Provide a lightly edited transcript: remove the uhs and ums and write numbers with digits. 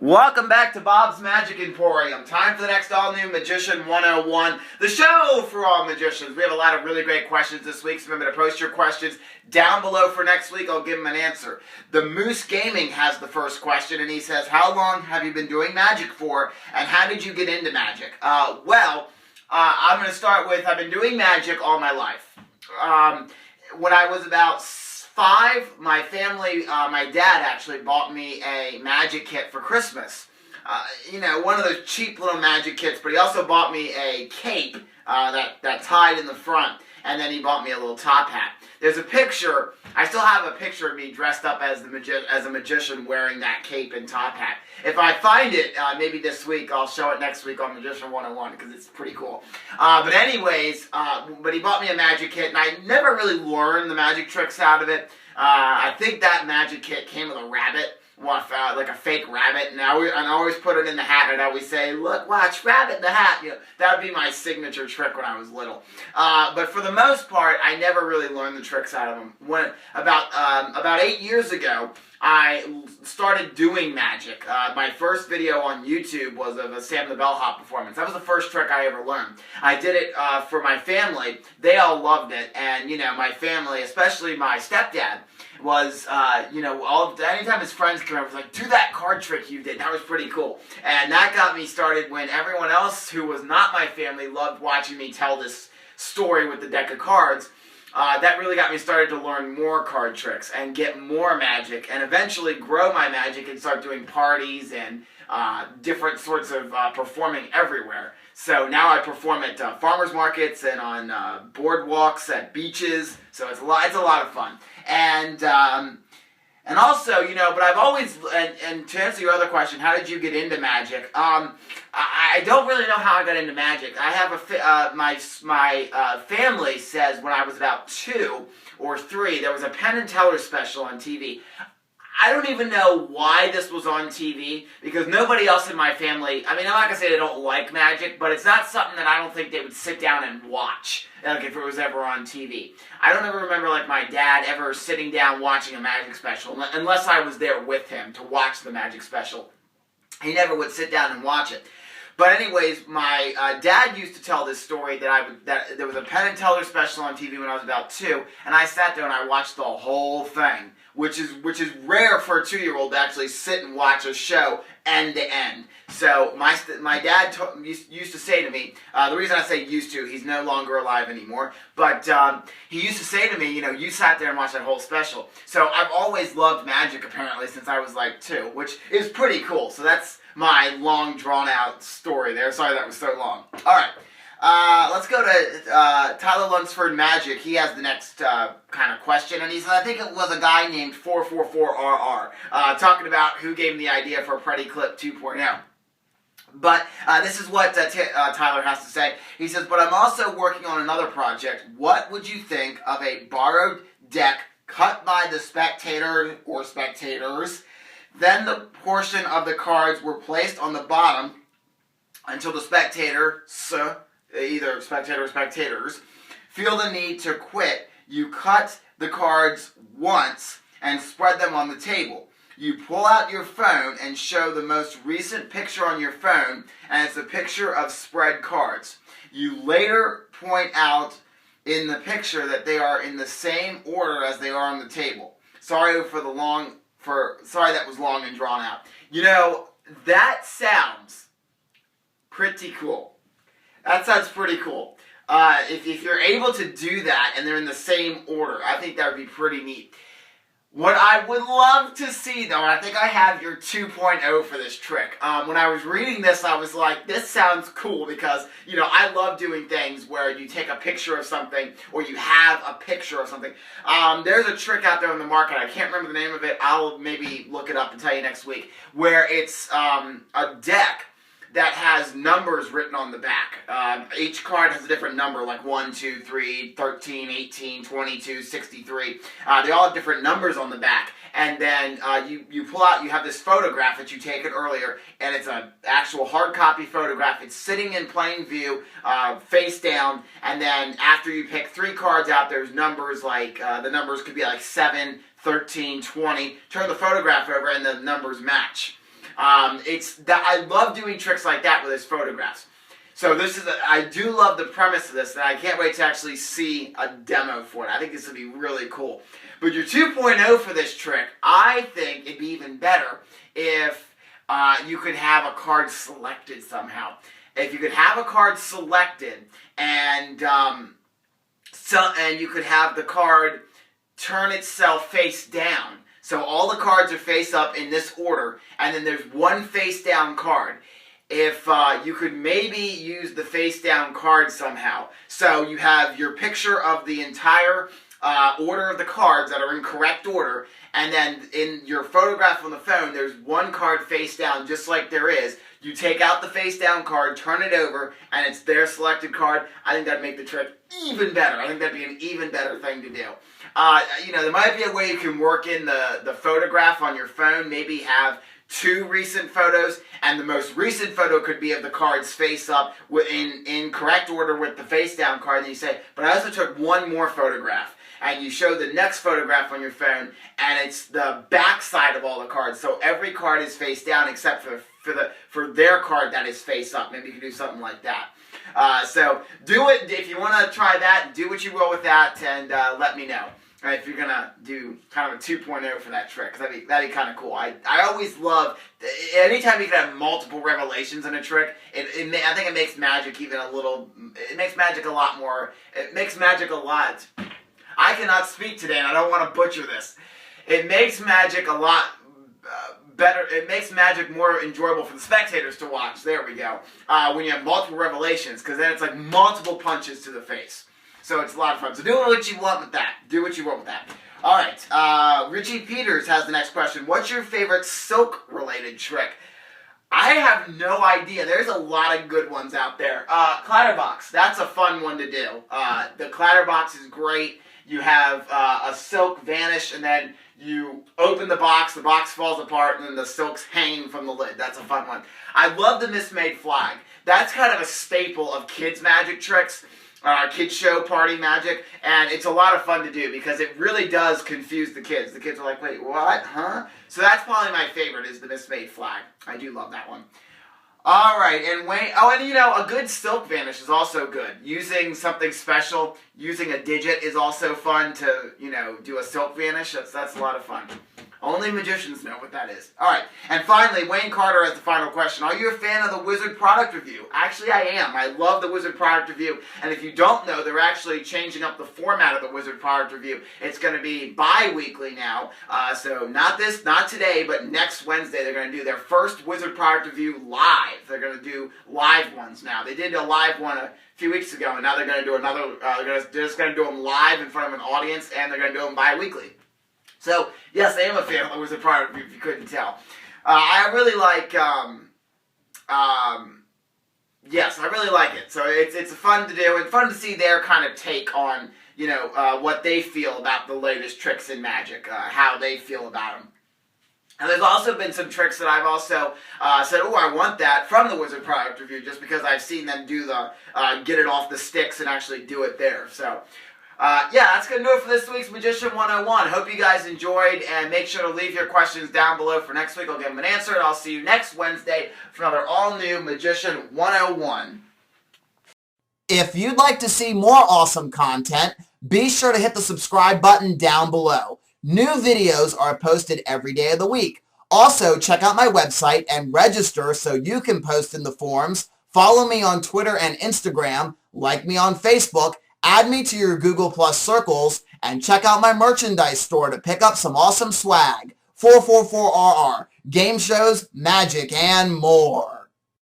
Welcome back to Bob's Magic Emporium. Time for the next all-new Magician 101, the show for all magicians. We have a lot of really great questions this week, so remember to post your questions down below for next week. I'll give them an answer. The Moose Gaming has the first question, and he says, how long have you been doing magic for, and how did you get into magic? I'm going to start with, I've been doing magic all my life. When I was about 5, my family, my dad actually bought me a magic kit for Christmas. One of those cheap little magic kits, but he also bought me a cape that tied in the front, and then he bought me a little top hat. There's a picture, I still have a picture of me dressed up as a magician wearing that cape and top hat. If I find it, maybe this week, I'll show it next week on Magician 101 because it's pretty cool. But he bought me a magic kit, and I never really learned the magic tricks out of it. I think that magic kit came with a rabbit, like a fake rabbit, and I always put it in the hat, and I'd always say, look, watch, rabbit in the hat. That would be my signature trick when I was little. But for the most part, I never really learned the tricks out of them. About 8 years ago, I started doing magic. My first video on YouTube was of a Sam the Bellhop performance. That was the first trick I ever learned. I did it for my family. They all loved it, and my family, especially my stepdad, was anytime his friends came over, was like, do that card trick you did. That was pretty cool. And that got me started when everyone else who was not my family loved watching me tell this story with the deck of cards. That really got me started to learn more card tricks and get more magic and eventually grow my magic and start doing parties and different sorts of performing everywhere. So now I perform at farmers markets and on boardwalks at beaches. So it's a lot of fun. And also, but I've always, and to answer your other question, how did you get into magic? I don't really know how I got into magic. I have my family says when I was about 2 or 3, there was a Penn and Teller special on TV. I don't even know why this was on TV, because nobody else in my family, I'm not going to say they don't like magic, but it's not something that I don't think they would sit down and watch, like if it was ever on TV. I don't ever remember my dad ever sitting down watching a magic special, unless I was there with him to watch the magic special. He never would sit down and watch it. But anyways, my dad used to tell this story that there was a Penn and Teller special on TV when I was about 2, and I sat there and I watched the whole thing, which is rare for a 2-year-old to actually sit and watch a show end to end. So my dad used to say to me, the reason I say used to, he's no longer alive anymore, but he used to say to me, you sat there and watched that whole special. So I've always loved magic apparently since I was 2, which is pretty cool. So that's my long drawn out story there. Sorry that was so long. Alright, let's go to Tyler Lunsford Magic. He has the next kind of question, and he said, I think it was a guy named 444RR talking about who gave him the idea for Pretty Clip 2.0. But this is what Tyler has to say. He says, but I'm also working on another project. What would you think of a borrowed deck cut by the spectator or spectators? Then the portion of the cards were placed on the bottom until the spectator, either spectator or spectators, feel the need to quit. You cut the cards once and spread them on the table. You pull out your phone and show the most recent picture on your phone, and it's a picture of spread cards. You later point out in the picture that they are in the same order as they are on the table. Sorry that was long and drawn out. That sounds pretty cool. That sounds pretty cool. If you're able to do that and they're in the same order, I think that would be pretty neat. What I would love to see, though, and I think I have your 2.0 for this trick. When I was reading this, I was like, this sounds cool because, I love doing things where you take a picture of something or you have a picture of something. There's a trick out there on the market. I can't remember the name of it. I'll maybe look it up and tell you next week. Where it's a deck that has numbers written on the back. Each card has a different number, like 1, 2, 3, 13, 18, 22, 63. They all have different numbers on the back. And then you pull out, you have this photograph that you taken earlier, and it's an actual hard copy photograph. It's sitting in plain view, face down, and then after you pick 3 cards out, there's numbers like, the numbers could be like 7, 13, 20. Turn the photograph over and the numbers match. It's that I love doing tricks like that with his photographs. So I do love the premise of this, and I can't wait to actually see a demo for it. I think this would be really cool. But your 2.0 for this trick, I think it'd be even better if you could have a card selected somehow. If you could have a card selected, and you could have the card turn itself face down. So all the cards are face up in this order, and then there's one face down card. If you could maybe use the face down card somehow. So you have your picture of the entire order of the cards that are in correct order, and then in your photograph on the phone, there's one card face down, just like there is. You take out the face down card, turn it over, and it's their selected card. I think that'd make the trick even better. I think that'd be an even better thing to do. There might be a way you can work in the photograph on your phone, maybe have 2 recent photos, and the most recent photo could be of the cards face up in correct order with the face down card, and you say, but I also took one more photograph, and you show the next photograph on your phone, and it's the back side of all the cards, so every card is face down except for their card that is face up. Maybe you can do something like that. So do it. If you want to try that, do what you will with that, and let me know. If you're going to do kind of a 2.0 for that trick, that'd be kind of cool. I always love, anytime you can have multiple revelations in a trick, I think it makes magic it makes magic a lot more, I cannot speak today and I don't want to butcher this. It makes magic a lot better, it makes magic more enjoyable for the spectators to watch, there we go, when you have multiple revelations, because then it's like multiple punches to the face. So it's a lot of fun. So do what you want with that. Do what you want with that. All right. Richie Peters has the next question. What's your favorite silk-related trick? I have no idea. There's a lot of good ones out there. Clatterbox. That's a fun one to do. The clatterbox is great. You have a silk vanish, and then you open the box falls apart, and then the silk's hanging from the lid. That's a fun one. I love the mismade flag. That's kind of a staple of kids' magic tricks. Kids show party magic, and it's a lot of fun to do because it really does confuse the kids. The kids are like, wait, what? Huh? So that's probably my favorite, is the mismade flag. I do love that one. All right, and a good silk vanish is also good. Using something special, using a digit is also fun to, do a silk vanish. That's a lot of fun. Only magicians know what that is. All right, and finally, Wayne Carter has the final question. Are you a fan of the Wizard product review? Actually, I am. I love the Wizard product review, and if you don't know, they're actually changing up the format of the Wizard product review. It's going to be bi-weekly now, so not today, but next Wednesday, they're going to do their first Wizard product review live. They're going to do live ones now. They did a live one a few weeks ago, and now they're going to do another. They're just going to do them live in front of an audience, and they're going to do them bi-weekly. So, yes, I am a fan of the Wizard product review, if you couldn't tell. I really like, yes, I really like it. So it's fun to do, and fun to see their kind of take on, what they feel about the latest tricks in magic, how they feel about them. And there's also been some tricks that I've also said, oh, I want that from the Wizard product review, just because I've seen them do the get it off the sticks and actually do it there. So, that's going to do it for this week's Magician 101. Hope you guys enjoyed, and make sure to leave your questions down below for next week. I'll give them an answer, and I'll see you next Wednesday for another all-new Magician 101. If you'd like to see more awesome content, be sure to hit the subscribe button down below. New videos are posted every day of the week. Also, check out my website and register so you can post in the forums. Follow me on Twitter and Instagram, like me on Facebook, add me to your Google Plus circles, and check out my merchandise store to pick up some awesome swag. 444RR, game shows, magic, and more.